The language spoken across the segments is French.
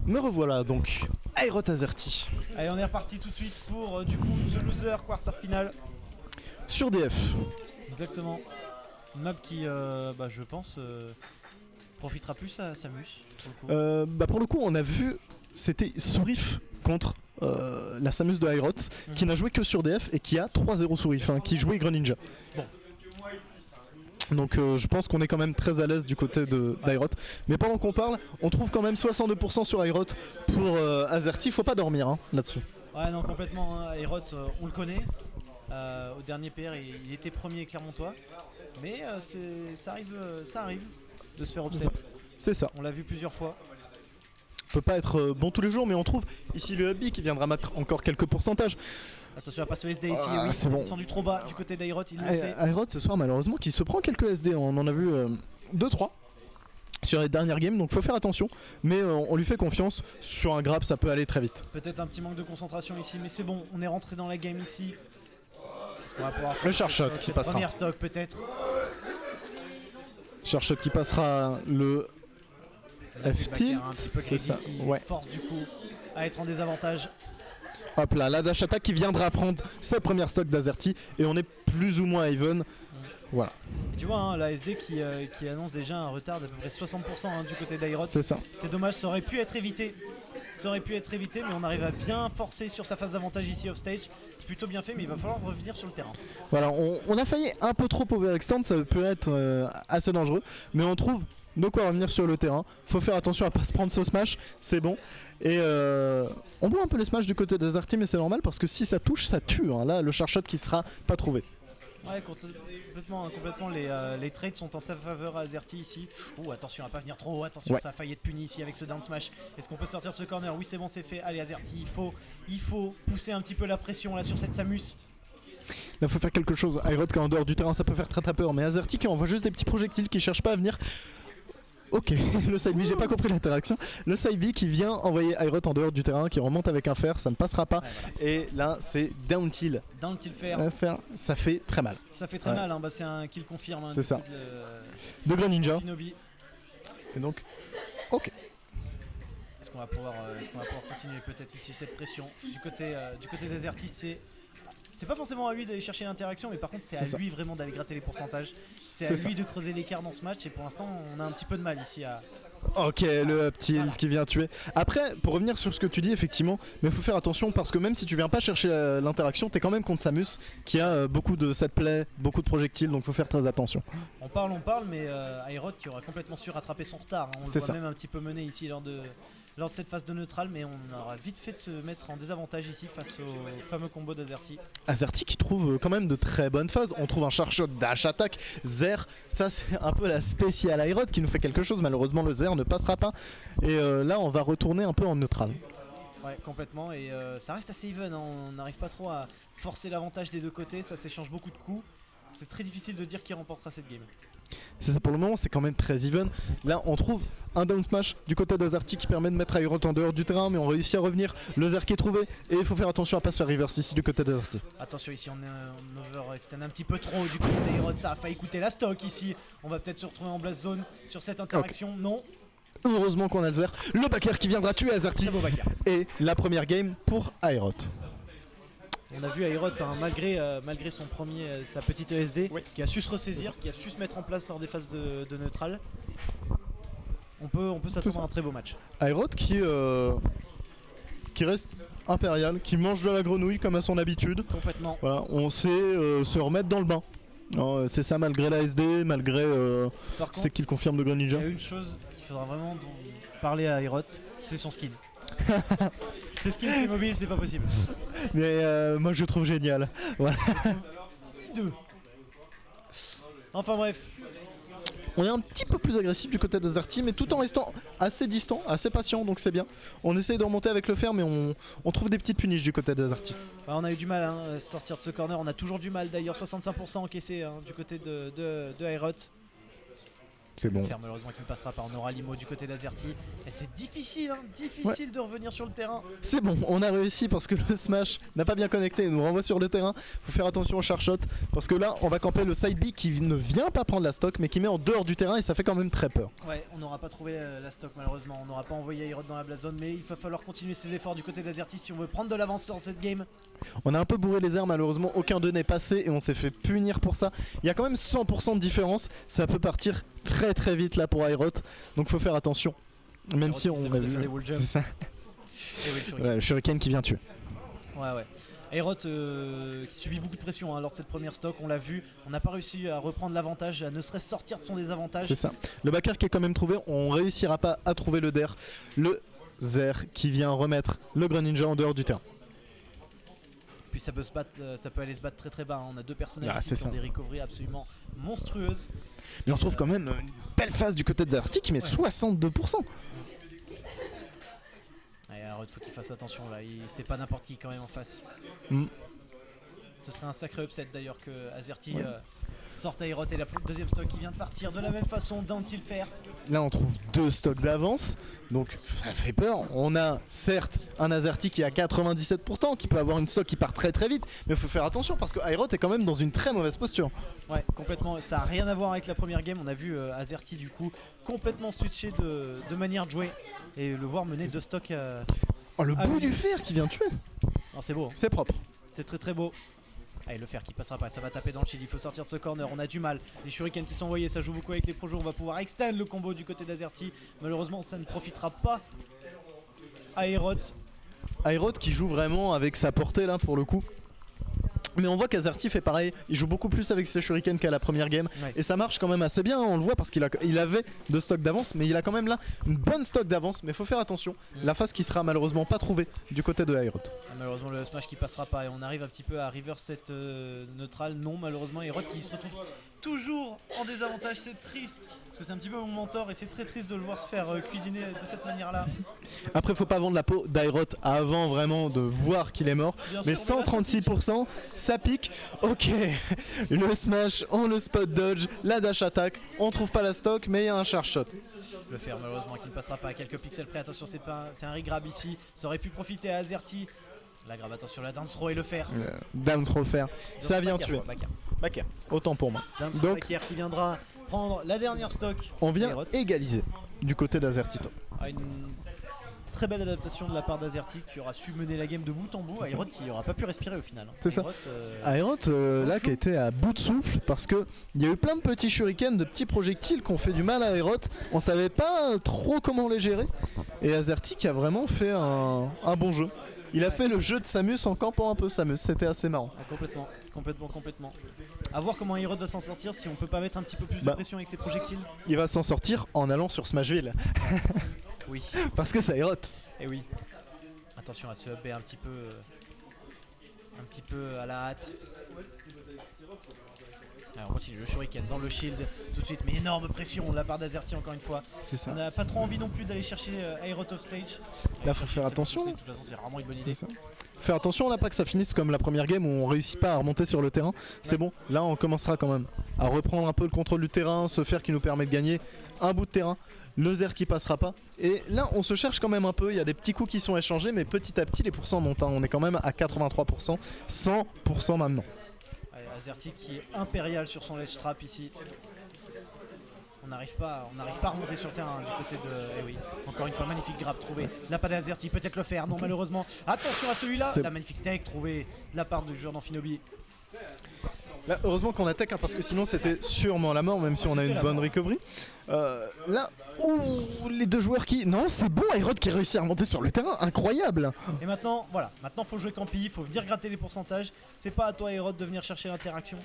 Me revoilà donc, Aerot Azerty. Allez, on est reparti tout de suite pour du coup The Loser Quarter Final. Sur DF. Exactement. Une map qui, je pense, profitera plus à Samus. Pour le coup, on a vu, c'était Sourif contre la Samus de Aerot, qui n'a joué que sur DF et qui a 3-0 Sourif, qui jouait Greninja. Bon. Donc je pense qu'on est quand même très à l'aise du côté d'Aerot. Mais pendant qu'on parle, on trouve quand même 62% sur Aerot pour Azerty. Faut pas dormir là-dessus. Ouais, non, complètement. Aerot, on le connaît. Au dernier PR, il était premier clermontois. Mais ça arrive de se faire upset. C'est ça. On l'a vu plusieurs fois. Peut pas être bon tous les jours, mais on trouve ici le Hubby qui viendra mettre encore quelques pourcentages. Attention à pas se SD ici, oui, c'est bon. Ils sont du trop bas du côté d'Aerot, il le sait. Aerot ce soir malheureusement qui se prend quelques SD, on en a vu 2-3 sur les dernières games, donc faut faire attention, mais on lui fait confiance, sur un grab ça peut aller très vite. Peut-être un petit manque de concentration ici, mais c'est bon, on est rentré dans la game ici. Est-ce qu'on va pouvoir le Charshot qui passera. Première stock peut-être. Charshot qui passera le F-tilt, c'est ça, ouais. Force du coup à être en désavantage. Hop là, la dash attack qui viendra prendre sa première stock d'Azerty et on est plus ou moins even. Voilà. Et tu vois, la SD qui annonce déjà un retard d'à peu près 60% du côté d'Aerot. C'est ça. C'est dommage, ça aurait pu être évité. Mais on arrive à bien forcer sur sa phase d'avantage ici off stage. C'est plutôt bien fait, mais il va falloir revenir sur le terrain. Voilà, on a failli un peu trop overextend, ça peut être assez dangereux, mais on trouve de quoi revenir sur le terrain. Faut faire attention à pas se prendre ce smash, c'est bon. Et on voit un peu les smash du côté d'Azerty, mais c'est normal parce que si ça touche, ça tue. Là, le Charshot qui sera pas trouvé. Ouais, complètement les trades sont en sa faveur à Azerty ici. Ouh, attention à pas venir trop haut, attention, ça a failli être puni ici avec ce down smash. Est-ce qu'on peut sortir de ce corner? Oui, c'est bon, c'est fait. Allez, Azerty, il faut pousser un petit peu la pression là sur cette Samus. Là, faut faire quelque chose. Aerot qui est en dehors du terrain, ça peut faire très peur, mais Azerty qui envoie juste des petits projectiles qui cherchent pas à venir. Ok, le side B, j'ai pas compris l'interaction. Le side B qui vient envoyer Aerot en dehors du terrain, qui remonte avec un fer, ça ne passera pas. Ouais, voilà. Et là, c'est down tilt. Down tilt fer. Ça fait très mal. Ça fait très mal, c'est un kill confirme. C'est ça. De Greninja. Et donc, ok. Est-ce qu'on va pouvoir continuer peut-être ici cette pression du côté d'Azerty? C'est pas forcément à lui d'aller chercher l'interaction, mais par contre c'est à lui vraiment d'aller gratter les pourcentages. C'est à lui de creuser l'écart dans ce match et pour l'instant on a un petit peu de mal ici à... Ok, le up tilt qui vient tuer. Après, pour revenir sur ce que tu dis, effectivement, mais il faut faire attention parce que même si tu viens pas chercher l'interaction, t'es quand même contre Samus qui a beaucoup de set play, beaucoup de projectiles, donc faut faire très attention. On parle, mais Aerot qui aura complètement su rattraper son retard. On le voit même un petit peu mené ici lors de cette phase de neutral, mais on aura vite fait de se mettre en désavantage ici face au fameux combo d'Azerty. Azerty qui trouve quand même de très bonnes phases. On trouve un Charshot, dash attack, Zer, ça c'est un peu la spéciale Aerot qui nous fait quelque chose. Malheureusement le Zer ne passera pas. Et là on va retourner un peu en neutral. Ouais, complètement, et ça reste assez even, on n'arrive pas trop à forcer l'avantage des deux côtés, ça s'échange beaucoup de coups. C'est très difficile de dire qui remportera cette game. C'est ça pour le moment, c'est quand même très even. Là on trouve un down smash du côté d'Azerty qui permet de mettre Aerot en dehors du terrain, mais on réussit à revenir. Le Zer qui est trouvé et il faut faire attention à pas se faire reverse ici du côté d'Azerty. Attention ici, on est overextend un petit peu trop du côté d'Aerot, ça a failli coûter la stock ici. On va peut-être se retrouver en blast zone sur cette interaction, non. Heureusement qu'on a le Zer, le backer qui viendra tuer Azerty. Très beau backer. Et la première game pour Aerot. On a vu Aerot malgré son sa petite ESD qui a su se ressaisir, qui a su se mettre en place lors des phases de neutral. On peut s'attendre à un très beau match. Aerot qui reste impérial, qui mange de la grenouille comme à son habitude. Complètement. Voilà, on sait se remettre dans le bain. C'est ça malgré la SD, malgré c'est qu'il confirme de Greninja. Il y a une chose qu'il faudra vraiment parler à Aerot, c'est son skin. Ce skin Playmobil, c'est pas possible. Mais moi je le trouve génial. Voilà. Enfin bref. On est un petit peu plus agressif du côté d'Azerty, mais tout en restant assez distant, assez patient, donc c'est bien. On essaye de remonter avec le fer, mais on trouve des petites puniches du côté d'Azerty. On a eu du mal à sortir de ce corner, on a toujours du mal d'ailleurs, 65% encaissé du côté de Aerot. C'est bon. Faire malheureusement qui ne passera pas. On aura Limo du côté d'Azerty. Et c'est difficile, hein, difficile de revenir sur le terrain. C'est bon, on a réussi parce que le smash n'a pas bien connecté et nous renvoie sur le terrain. Faut faire attention au char shot parce que là on va camper le side B qui ne vient pas prendre la stock mais qui met en dehors du terrain et ça fait quand même très peur. Ouais, on n'aura pas trouvé la stock malheureusement. On n'aura pas envoyé Aerot dans la blast zone, mais il va falloir continuer ses efforts du côté d'Azerty si on veut prendre de l'avance dans cette game. On a un peu bourré les airs, malheureusement aucun d'eux n'est passé et on s'est fait punir pour ça. Il y a quand même 100% de différence, ça peut partir très très vite là pour Aerot, donc faut faire attention. Même Aerot si on qui a de vu, faire des wall jumps. c'est ça. Et oui, le shuriken. Ouais, le shuriken qui vient tuer. Ouais. Aerot qui subit beaucoup de pression lors de cette première stock, on l'a vu, on n'a pas réussi à reprendre l'avantage, à ne serait sortir de son désavantage. C'est ça. Le backer qui est quand même trouvé, on réussira pas à trouver le der. Le Zer qui vient remettre le Greninja en dehors du terrain. Puis ça peut aller se battre très très bas, hein. On a deux personnages Ah, ici qui ont des recoveries absolument monstrueuses. Mais on retrouve quand même une belle phase du côté de Zarty qui met 62%. Aerot, faut qu'il fasse attention là, c'est pas n'importe qui quand même en face. Ce serait un sacré upset d'ailleurs que Azerty sorte Aerot et la deuxième stock qui vient de partir de la même façon d'Until Fair. Là on trouve deux stocks d'avance, donc ça fait peur. On a certes un Azerty qui est à 97%, qui peut avoir une stock qui part très très vite, mais il faut faire attention parce que Aerot est quand même dans une très mauvaise posture. Ouais, complètement, ça a rien à voir avec la première game, on a vu Azerty du coup complètement switcher de manière de jouer et le voir mener deux stocks. Oh, le bout du fer qui vient tuer. Non, c'est beau, hein. C'est propre. C'est très très beau. Allez, le fer qui passera pas, ça va taper dans le shield, il faut sortir de ce corner, on a du mal. Les shurikens qui sont envoyés, ça joue beaucoup avec les projets, on va pouvoir extend le combo du côté d'Azerty. Malheureusement, ça ne profitera pas à Aerot. Aerot qui joue vraiment avec sa portée là pour le coup. Mais on voit qu'Azerty fait pareil, il joue beaucoup plus avec ses shurikens qu'à la première game. Ouais. Et ça marche quand même assez bien, on le voit parce qu'il avait de stock d'avance, mais il a quand même là une bonne stock d'avance. Mais il faut faire attention, la phase qui sera malheureusement pas trouvée du côté de Aerot. Malheureusement le smash qui passera pas et on arrive un petit peu à reverse cette neutrale. Non, malheureusement Aerot qui se retrouve toujours en désavantage, c'est triste. Parce que c'est un petit peu mon mentor et c'est très triste de le voir se faire cuisiner de cette manière là. Après faut pas vendre la peau d'Aerot avant vraiment de voir qu'il est mort. Bien Mais sûr, 136%, ça pique. Ok, le smash, on le spot dodge, la dash attack, on trouve pas la stock mais il y a un charge shot. Le fer malheureusement qui ne passera pas à quelques pixels près. Attention, c'est un regrab ici, ça aurait pu profiter à Azerty. La grave, attention, la dance throw et le fer. Down throw fer, ça Donc, vient Bakker, tuer. quoi, Bakker. Bakker, autant pour moi. Dance throw Donc Bakker qui viendra prendre la dernière stock. on vient Aerot. égaliser du côté d'Azerty top. Une très belle adaptation de la part d'Azerty qui aura su mener la game de bout en bout. Aerot qui n'aura pas pu respirer au final. C'est ça. Aerot là qui a été à bout de souffle parce que il y a eu plein de petits shurikens, de petits projectiles qui ont fait du mal à Aerot. On savait pas trop comment les gérer. Et Azerty qui a vraiment fait un bon jeu. Il a fait le jeu de Samus en campant un peu Samus, c'était assez marrant. Ah, complètement. A voir comment Aerot va s'en sortir, si on peut pas mettre un petit peu plus de pression avec ses projectiles. Il va s'en sortir en allant sur Smashville. Oui. Parce que c'est Aerot. Et oui. Attention à se hubber un petit peu à la hâte. Alors on continue le shuriken dans le shield tout de suite, mais énorme pression de la part d'Azerty encore une fois. C'est ça. On n'a pas trop envie non plus d'aller chercher Aerot off stage. Là faut faire attention. De toute façon c'est vraiment une bonne idée. Faire attention là, pas que ça finisse comme la première game où on réussit pas à remonter sur le terrain. C'est bon, là on commencera quand même à reprendre un peu le contrôle du terrain, ce fer qui nous permet de gagner un bout de terrain. Le Zer qui passera pas. Et là on se cherche quand même un peu, il y a des petits coups qui sont échangés, mais petit à petit les pourcents montent, hein. On est quand même à 83%, 100% maintenant. Azerty qui est impérial sur son ledge trap ici. On n'arrive pas à remonter sur le terrain du côté de... Eh oui, encore une fois, magnifique grab trouvé. La part d'Azerty, peut-être le faire, non malheureusement. Attention à celui-là, la magnifique tech trouvée de la part du joueur d'Amphinobi. Là, heureusement qu'on attaque, hein, parce que sinon c'était sûrement la mort, même si on a une bonne recovery. Là, les deux joueurs qui... Non, c'est bon, Aerot qui réussit à remonter sur le terrain, incroyable. Et maintenant, voilà, maintenant faut jouer campi, il faut venir gratter les pourcentages. C'est pas à toi, Aerot, de venir chercher l'interaction.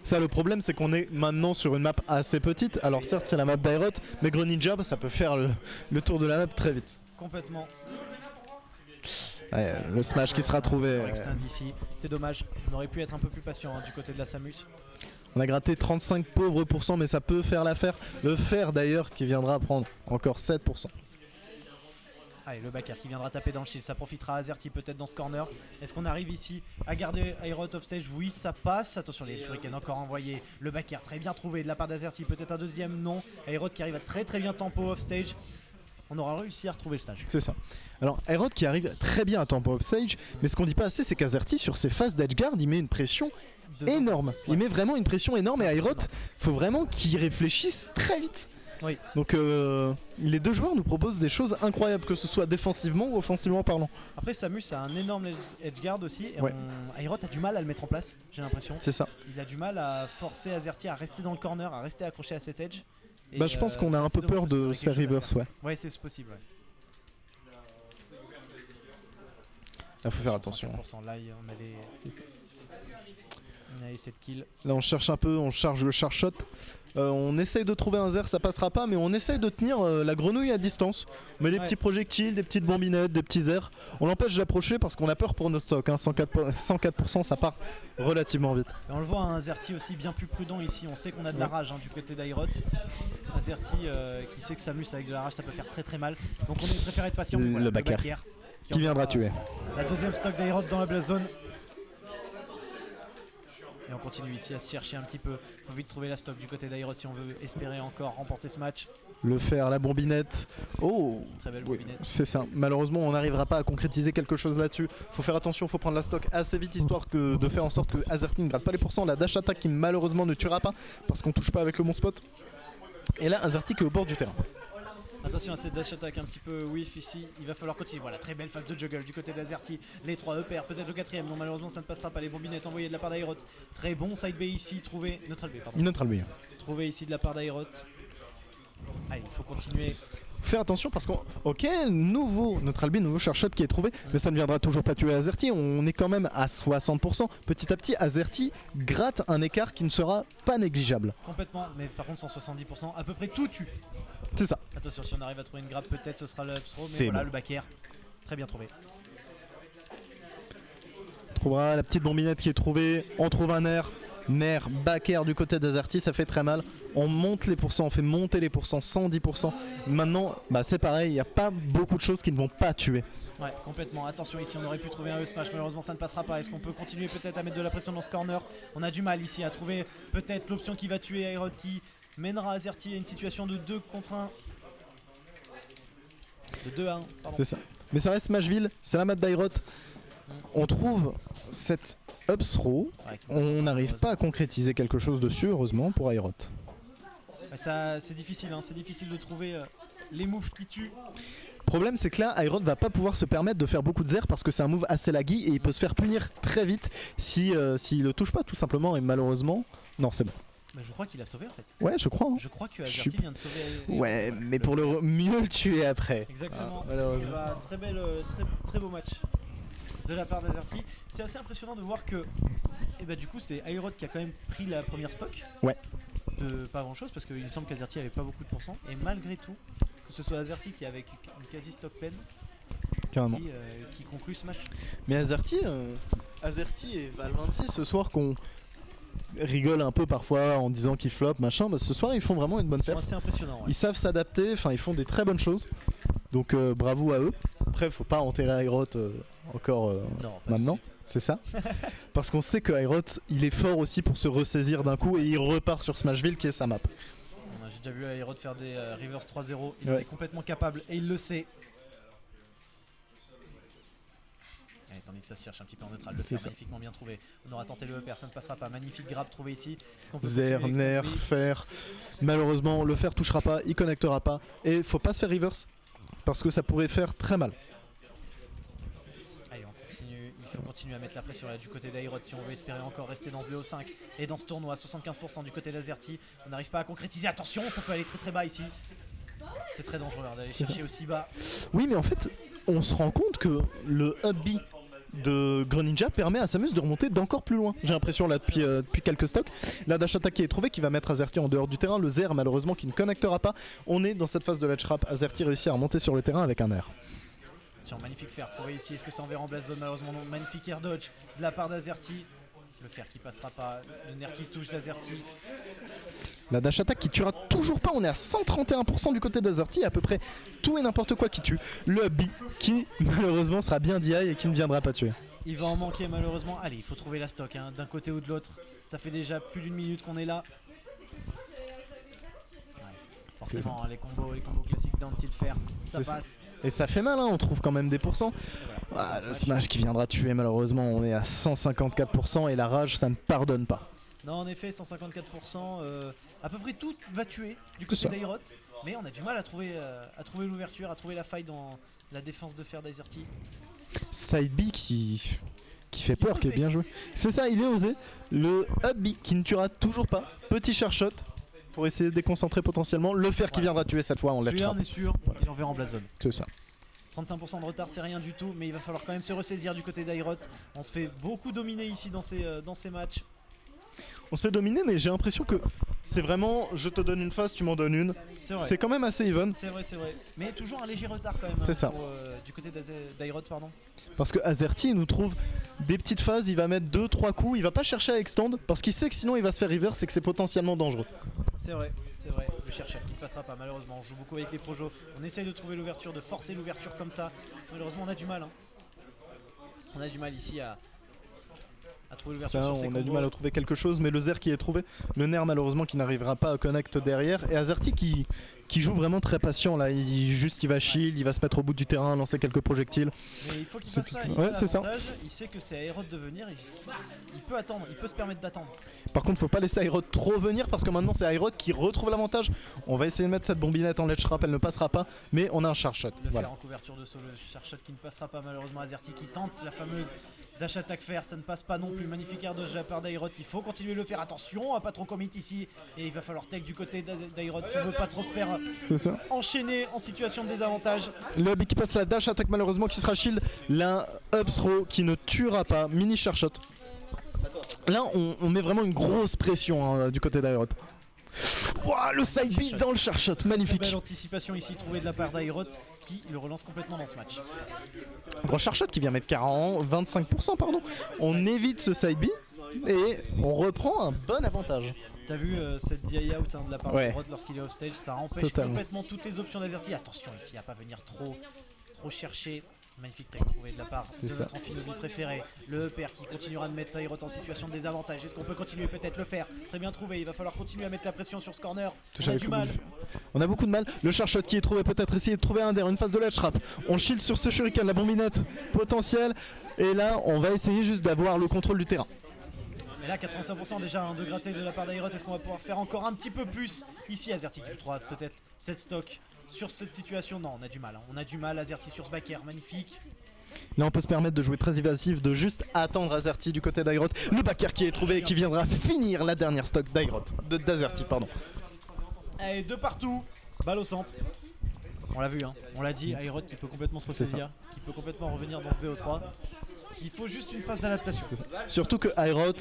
Ça, le problème, c'est qu'on est maintenant sur une map assez petite. Alors certes, c'est la map d'Aerot, mais Greninja, ça peut faire le tour de la map très vite. Complètement. Ouais, le smash qui sera trouvé. Ici, c'est dommage. On aurait pu être un peu plus patient du côté de la Samus. On a gratté 35 pauvres pourcents, mais ça peut faire l'affaire. Le fer d'ailleurs qui viendra prendre encore 7%. Allez, le backer qui viendra taper dans le shield, ça profitera à Azerty peut-être dans ce corner. Est-ce qu'on arrive ici à garder Aerot off stage? Oui, ça passe. Attention, les shurikens encore envoyés. Le backer très bien trouvé de la part d'Azerty, peut-être un deuxième, non. Aerot qui arrive à très bien tempo off stage. On aura réussi à retrouver le stage. C'est ça. Alors Aerot qui arrive très bien à tempo off stage, mais ce qu'on dit pas assez, c'est qu'Azerty sur ses phases d'edgeguard, il met une pression énorme. Il met vraiment une pression énorme, et Aerot, faut vraiment qu'il réfléchisse très vite. Oui. Donc les deux joueurs nous proposent des choses incroyables, que ce soit défensivement ou offensivement parlant. Après Samus a un énorme edgeguard aussi, et Ouais. Aerot a du mal à le mettre en place, j'ai l'impression. C'est ça. Il a du mal à forcer Azerty à rester dans le corner, à rester accroché à cet edge. Et, Bah je pense qu'on a un peu peur de se faire reverse, ouais. Ouais, c'est possible, ouais. Là faut faire attention. 100%, là on avait... C'est ça. On avait 7 kills. Là on cherche un peu, on charge le char shot. On essaye de trouver un Zer, ça passera pas, mais on essaye de tenir la grenouille à distance. On met des petits projectiles, des petites bombinettes, des petits airs. On l'empêche d'approcher parce qu'on a peur pour nos stocks. 104%, ça part relativement vite. Et on le voit, Azerty aussi bien plus prudent ici. On sait qu'on a de la rage du côté d'Aerot. Azerty qui sait que Samus avec de la rage ça peut faire très mal. Donc on préfère être patient. Le Voilà, backer qui viendra tuer. La deuxième stock d'Aerot dans la blast zone. Et on continue ici à se chercher un petit peu. Faut vite trouver la stock du côté d'Aerot si on veut espérer encore remporter ce match. Le fer, la bombinette. Oh, très belle oui, bombinette. c'est ça. Malheureusement, on n'arrivera pas à concrétiser quelque chose là-dessus. Faut faire attention, faut prendre la stock assez vite histoire de faire en sorte que Azerty ne gratte pas les pourcents. La dash attack qui malheureusement ne tuera pas parce qu'on touche pas avec le bon spot. Et là, Azerty qui est au bord du terrain. Attention à cette dash attack un petit peu whiff ici, il va falloir continuer. Voilà, très belle phase de juggle du côté d'Azerty. Les 3 EPR, peut-être le 4ème. Non, malheureusement, ça ne passera pas. Les bombinettes envoyées de la part d'Aerot. Très bon side B ici, trouvé. Neutral B, pardon. Neutral B. Trouvé ici de la part d'Aerot. Allez, il faut continuer. Faire attention parce qu'on. Ok, nouveau Neutral B, nouveau Charshot qui est trouvé, mais ça ne viendra toujours pas tuer Azerty. On est quand même à 60%. Petit à petit, Azerty gratte un écart qui ne sera pas négligeable. Complètement, mais par contre, 170%, à peu près tout tue. C'est ça. Attention, si on arrive à trouver une grappe, peut-être ce sera le trop, mais C'est voilà, bon. le back air. Très bien trouvé. On trouvera la petite bombinette qui est trouvée. On trouve un air. Nair, back air du côté d'Azerty, ça fait très mal. On monte les pourcents, on fait monter les pourcents, 110%. Maintenant, bah c'est pareil, il n'y a pas beaucoup de choses qui ne vont pas tuer. Ouais, complètement. Attention, ici on aurait pu trouver un E-Smash, malheureusement ça ne passera pas. Est-ce qu'on peut continuer peut-être à mettre de la pression dans ce corner? On a du mal ici à trouver peut-être l'option qui va tuer Aerot, qui mènera Azerty à une situation de 2 contre 1. De 2 à 1, pardon. C'est ça. Mais ça reste Smashville, c'est la map d'Aerot. On trouve cette up throw, Ouais, on n'arrive pas à concrétiser quelque chose dessus, heureusement pour Aerot. Ouais, ça, c'est difficile, c'est difficile de trouver les moves qui tuent. Le problème c'est que là, Aerot va pas pouvoir se permettre de faire beaucoup de zers parce que c'est un move assez laggy et il peut se faire punir très vite s'il le touche pas tout simplement, et malheureusement... Non, c'est bon. Bah, je crois qu'il a sauvé en fait. Ouais, je crois. Je crois que Azerty vient de sauver. Ouais, mais pour mieux le tuer après. Exactement. Ah, malheureusement. Et bah, très beau match de la part d'Azerty. C'est assez impressionnant de voir que et bah, du coup c'est Aerot qui a quand même pris la première stock. Ouais. De pas grand chose parce qu'il me semble qu'Azerty avait pas beaucoup de pourcents. Et malgré tout, que ce soit Azerty qui avec une quasi stock pleine Carrément. qui conclut ce match. Mais Azerty et Val26 ce soir qu'on rigole un peu parfois en disant qu'ils flop machin, bah ce soir ils font vraiment une bonne C'est perf. assez impressionnant. Ouais. Ils savent s'adapter, enfin ils font des très bonnes choses. Donc bravo à eux. Après faut pas enterrer Aerot encore Non, pas maintenant, tout de suite. c'est ça. Parce qu'on sait que Aerot il est fort aussi pour se ressaisir d'un coup et il repart sur Smashville qui est sa map. J'ai déjà vu Aerot faire des reverse 3-0. Il Ouais. est complètement capable et il le sait. Allez, tandis que ça se cherche un petit peu en neutral, le C'est fer ça. magnifiquement bien trouvé. On aura tenté le EPR, ça ne passera pas. Magnifique grab trouvé ici. Est-ce qu'on peut Zer, continuer Ner, avec cette fer. Malheureusement le fer touchera pas, il connectera pas. Et faut pas se faire reverse parce que ça pourrait faire très mal. Allez, on continue. Il faut continuer à mettre la pression là du côté d'Aerot si on veut espérer encore rester dans ce BO5 et dans ce tournoi. 75% du côté d'Azerty. On n'arrive pas à concrétiser. Attention, ça peut aller très bas ici. C'est très dangereux d'aller C'est chercher aussi bas. Oui mais en fait on se rend compte que le up B de Greninja permet à Samus de remonter d'encore plus loin. J'ai l'impression là depuis quelques stocks. La dash attack qui est trouvée qui va mettre Azerty en dehors du terrain. Le Zer malheureusement qui ne connectera pas. On est dans cette phase de ledge trap. Azerty réussit à remonter sur le terrain avec un air. Sur magnifique fer trouvé ici. Est-ce que ça enverra en blast zone? Malheureusement non. Magnifique air dodge de la part d'Azerty. Le fer qui passera pas. Le nerf qui touche d'Azerty. La dash attack qui tuera toujours pas, on est à 131% du côté d'Azerty, à peu près tout et n'importe quoi qui tue. Le up B qui malheureusement sera bien DI et qui ne viendra pas tuer. Il va en manquer malheureusement. Allez, il faut trouver la stock hein, d'un côté ou de l'autre. Ça fait déjà plus d'une minute qu'on est là. Forcément, hein, les combos classiques d'Antil faire, ça passe. Et ça fait mal, hein, on trouve quand même des pourcents. Voilà, le smash qui viendra tuer, malheureusement, on est à 154% et la rage, ça ne pardonne pas. Non, en effet, 154%, à peu près tout va tuer du côté d'Airot. Mais on a du mal à trouver l'ouverture, à trouver la faille dans la défense de fer d'Azerty. Side B qui fait peur, qui est bien joué. C'est ça, il est osé. Le up B qui ne tuera toujours pas. Petit share shot pour essayer de déconcentrer potentiellement. Le fer qui viendra tuer cette fois, on l'a. Celui-là, on est sûr, il enverra en blast zone. C'est ça. 35% de retard, c'est rien du tout, mais il va falloir quand même se ressaisir du côté d'Airot. On se fait beaucoup dominer ici dans ces matchs. On se fait dominer, mais j'ai l'impression que c'est vraiment je te donne une phase, tu m'en donnes une. C'est quand même assez even. C'est vrai, c'est vrai. Mais toujours un léger retard quand même. C'est ça. Du côté d'Airot, pardon. Parce que Azerty nous trouve des petites phases, il va mettre 2-3 coups, il va pas chercher à extend parce qu'il sait que sinon il va se faire reverse et que c'est potentiellement dangereux. C'est vrai, c'est vrai. Le chercheur qui passera pas malheureusement. On joue beaucoup avec les projos. On essaye de trouver l'ouverture, de forcer l'ouverture comme ça. Malheureusement, on a du mal. Hein. On a du mal ici à trouver l'ouverture sur ces combos. On a du mal à trouver quelque chose, mais le Zer qui est trouvé, le Nair malheureusement qui n'arrivera pas à connect derrière, et Azerty qui joue vraiment très patient là, il va shield, il va se mettre au bout du terrain, lancer quelques projectiles. Mais il faut qu'il fasse ça, il sait que c'est Airot de venir, il peut attendre, il peut se permettre d'attendre. Par contre faut pas laisser Airot trop venir parce que maintenant c'est Airot qui retrouve l'avantage. On va essayer de mettre cette bombinette en ledge trap, elle ne passera pas, mais on a un char shot. Le faire en couverture de solo, le char shot qui ne passera pas malheureusement. Azerty qui tente la fameuse dash attack faire, ça ne passe pas non plus. Magnifique air de la part d'Airot, il faut continuer de le faire. Attention à pas trop commit ici, et il va falloir tech du côté d'Airot si on veut pas trop se faire enchaîner en situation de désavantage. Le hub qui passe la dash attack malheureusement qui sera shield. Là, up throw qui ne tuera pas, mini char shot. Là on met vraiment une grosse pression hein, du côté d'Airot. Wow, le side beat dans le char shot, magnifique. Belle anticipation ici trouvée de la part d'Airot qui le relance complètement dans ce match. Gros char shot qui vient mettre 25% pardon. On évite ce side beat et on reprend un bon avantage. T'as vu cette DI out hein, de la part d'Airot lorsqu'il est off stage, ça empêche complètement toutes les options d'Azerty. Attention ici à pas venir trop chercher. Magnifique tech trouvé de la part de notre Amphinobie préféré. Le EPR qui continuera de mettre Airot en situation de désavantage. Est-ce qu'on peut continuer peut-être le faire? Très bien trouvé, il va falloir continuer à mettre la pression sur ce corner. On a du mal. On a beaucoup de mal. Le char shot qui est trouvé, peut-être essayer de trouver un der, une phase de ledge trap. On shield sur ce shuriken, la bombinette potentielle. Et là, on va essayer juste d'avoir le contrôle du terrain. Et là 85% déjà hein, de gratter de la part d'Airot. Est-ce qu'on va pouvoir faire encore un petit peu plus ici? Azerty qui trouvera peut-être cette stock sur cette situation. Non, on a du mal hein. On a du mal. Azerty sur ce back air, magnifique. Là on peut se permettre de jouer très évasif, de juste attendre Azerty du côté d'Airot. Le back air qui est trouvé et qui viendra finir la dernière stock d'Azerty pardon. Allez, de partout, balle au centre. On l'a vu hein, on l'a dit, Airot qui peut complètement se ressaisir, qui peut complètement revenir dans ce BO3. Il faut juste une phase d'adaptation. Surtout que Airot,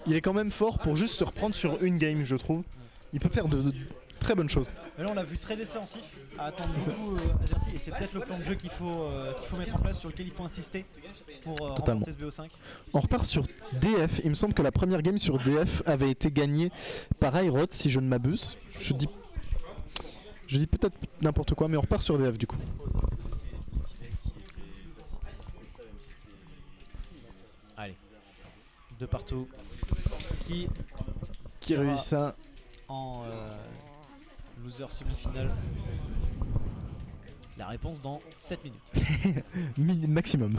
il est quand même fort pour juste se reprendre sur une game je trouve. Il peut faire de très bonnes choses. Mais là on l'a vu très défensif, à attendre beaucoup Azerty, et c'est peut-être le plan de jeu qu'il faut mettre en place, sur lequel il faut insister pour remporter ce BO5. On repart sur DF, il me semble que la première game sur DF avait été gagnée par Airot si je ne m'abuse. Je dis peut-être n'importe quoi mais on repart sur DF du coup. Allez, de partout. Qui réussit ça en loser semi-finale. La réponse dans 7 minutes. Maximum.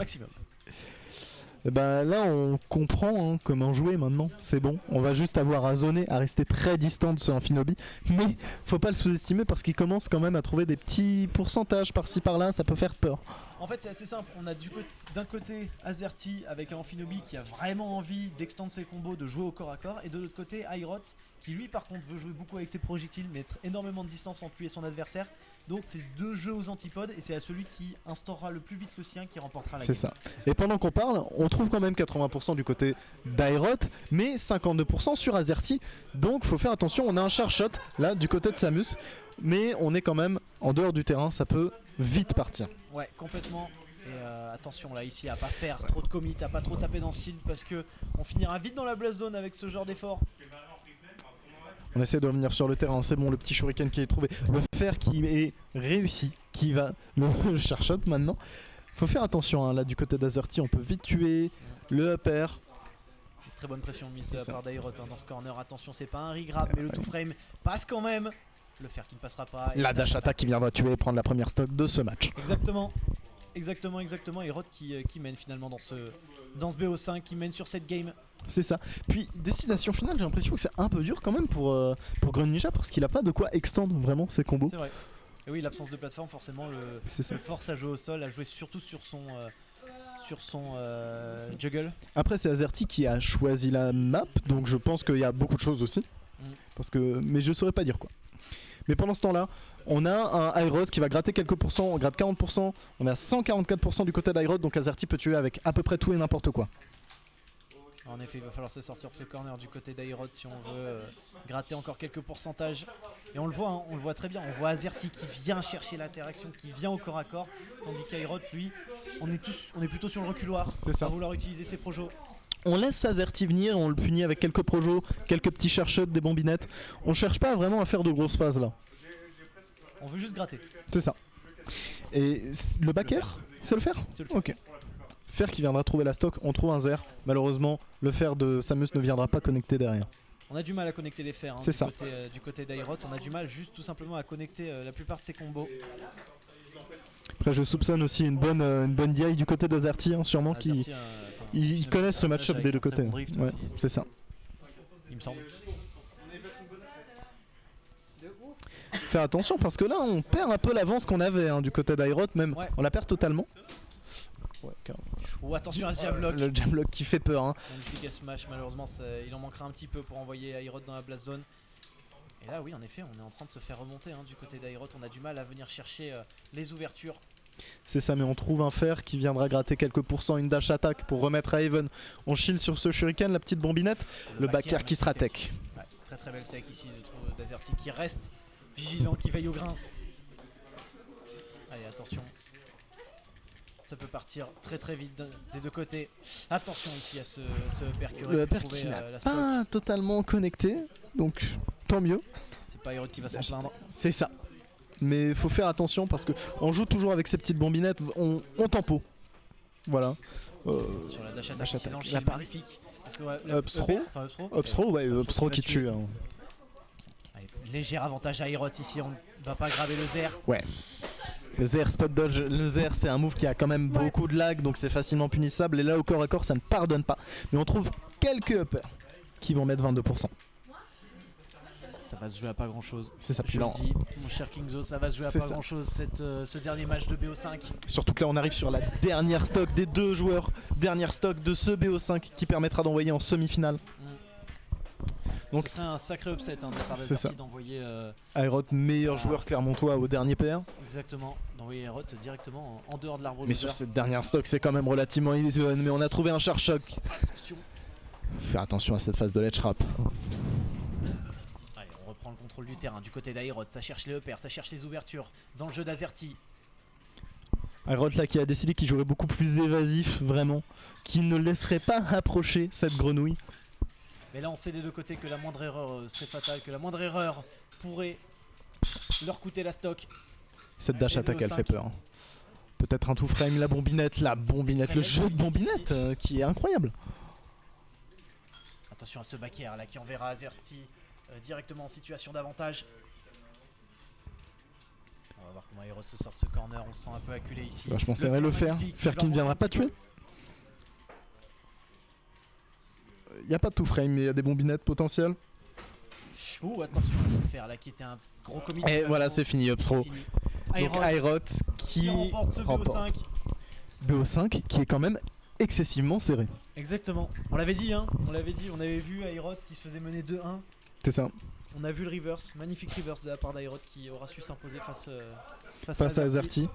Et ben là on comprend hein, comment jouer maintenant, c'est bon. On va juste avoir à zoner, à rester très distant de ce Amphinobie. Mais faut pas le sous-estimer parce qu'il commence quand même à trouver des petits pourcentages par-ci par-là, ça peut faire peur. En fait c'est assez simple, on a d'un côté Azerty avec un Amphinobie qui a vraiment envie d'extendre ses combos, de jouer au corps à corps, et de l'autre côté Airot qui lui par contre veut jouer beaucoup avec ses projectiles, mettre énormément de distance entre lui et son adversaire. Donc c'est deux jeux aux antipodes et c'est à celui qui instaurera le plus vite le sien qui remportera la game. C'est ça. Et pendant qu'on parle, on trouve quand même 80% du côté d'Airot, mais 52% sur Azerty. Donc faut faire attention, on a un char shot là du côté de Samus, mais on est quand même en dehors du terrain, ça peut vite partir. Ouais, complètement. Et attention là ici à pas faire trop de commit, à pas trop taper dans le shield parce que on finira vite dans la blast zone avec ce genre d'effort. On essaie de revenir sur le terrain, c'est bon, le petit shuriken qui est trouvé. Le fer qui est réussi, qui va le chercher maintenant. Faut faire attention, hein, là du côté d'Azerty, on peut vite tuer le upper. Très bonne pression mise de la part d'Aerot dans ce corner. Attention, c'est pas un regrab, mais le two frame passe quand même. Le fer qui ne passera pas. La dash attack qui viendra tuer et prendre la première stock de ce match. Exactement. Aerot qui mène finalement dans ce BO5, qui mène sur cette game. C'est ça. Puis destination finale, j'ai l'impression que c'est un peu dur quand même pour Greninja parce qu'il a pas de quoi extendre vraiment ses combos. C'est vrai. Et oui, l'absence de plateforme forcément le force à jouer au sol, à jouer surtout sur son juggle. Après c'est Azerty qui a choisi la map, donc je pense qu'il y a beaucoup de choses aussi. Mais je saurais pas dire quoi. Mais pendant ce temps-là, on a un Aerot qui va gratter quelques pourcents, on gratte 40%, on est à 144% du côté d'Aerot, donc Azerty peut tuer avec à peu près tout et n'importe quoi. En effet, il va falloir se sortir de ce corner du côté d'Aerot si on veut gratter encore quelques pourcentages. Et on le voit, hein, on le voit très bien, on voit Azerty qui vient chercher l'interaction, qui vient au corps à corps, tandis qu'Aerot, lui, on est plutôt sur le reculoir, à vouloir utiliser ses projos. On laisse Azerty venir, on le punit avec quelques projos, quelques petits chercheurs, des bombinettes. On cherche pas vraiment à faire de grosses phases là. On veut juste gratter. C'est ça. Et le back air, c'est le fer. Ok. Fer qui viendra trouver la stock, on trouve un Zer. Malheureusement, le fer de Samus ne viendra pas connecter derrière. On a du mal à connecter les fers du côté d'Aerot. On a du mal juste tout simplement à connecter la plupart de ses combos. Après je soupçonne aussi une bonne DI du côté d'Azerty, hein, sûrement ils connaissent ce match-up des deux côtés. Ouais, c'est ça. Il me semble. Faire attention parce que là on perd un peu l'avance qu'on avait du côté d'Aerot, même on la perd totalement. Oh, attention à ce jab lock. Le jab lock qui fait peur. Magnifique smash, malheureusement il en manquera un petit peu pour envoyer Aerot dans la blast zone. Et là oui en effet on est en train de se faire remonter du côté d'Aerot, on a du mal à venir chercher les ouvertures. C'est ça, mais on trouve un fer qui viendra gratter quelques pourcents, une dash attack pour remettre à Haven. On shield sur ce shuriken, la petite bombinette, le back air qui sera tech. Ouais, très très belle tech ici d'Azerty qui reste vigilant, qui veille au grain. Allez attention. Ça peut partir très très vite des deux côtés. Attention ici à ce upper le upper qui n'a pas totalement connecté, donc tant mieux. C'est pas Aerot qui va s'en plaindre. C'est ça. Mais il faut faire attention parce qu'on joue toujours avec ces petites bombinettes, on tempo. Voilà. Sur la dash attack, c'est dans le shield magnifique. Upthrow qui tue. Allez, léger avantage à Aerot ici, on ne va pas graver le Zer. Ouais. Le Zer spot dodge, le Zer c'est un move qui a quand même beaucoup de lag, donc c'est facilement punissable. Et là au corps à corps ça ne pardonne pas. Mais on trouve quelques uppers qui vont mettre 22%. Ça va se jouer à pas grand chose. C'est ça. Je le dis, mon cher Kingzo, ça va se jouer à pas grand chose ce dernier match de BO5. Surtout que là on arrive sur la dernière stock des deux joueurs, dernière stock de ce BO5 qui permettra d'envoyer en semi-finale. Donc ce serait un sacré upset de la part d'Azerty d'envoyer Aerot, meilleur joueur clermontois au dernier PR. Exactement, d'envoyer Aerot directement en dehors de l'arbre. Mais sur cette dernière stock c'est quand même relativement even, mais on a trouvé un char choc. Attention. Faire attention à cette phase de ledge trap. On reprend le contrôle du terrain du côté d'Aerot, ça cherche les uppers, ça cherche les ouvertures dans le jeu d'Azerty. Aerot là qui a décidé qu'il jouerait beaucoup plus évasif vraiment, qui ne laisserait pas approcher cette grenouille. Mais là on sait des deux côtés que la moindre erreur serait fatale, que la moindre erreur pourrait leur coûter la stock. Cette dash attack elle fait peur. Peut-être un two frame, la bombinette, le jeu de bombinette qui est incroyable. Attention à ce back air là qui enverra Azerty directement en situation d'avantage. On va voir comment Aerot se sort de ce corner, on se sent un peu acculé ici. Je penserais le fer qui ne viendra pas tuer. Il n'y a pas de two frame mais il y a des bombinettes potentielles. Ouh attention à ce fer là qui était un gros commit. Et voilà c'est fini Upthrow. Donc Aerot qui remporte ce BO5. BO5 qui est quand même excessivement serré. Exactement, on l'avait dit on avait vu Aerot qui se faisait mener 2-1. C'est ça. On a vu le reverse, magnifique reverse de la part d'Aerot qui aura su s'imposer face à Azerty.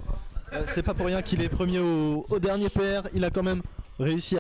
C'est pas pour rien qu'il est premier au dernier PR, il a quand même réussi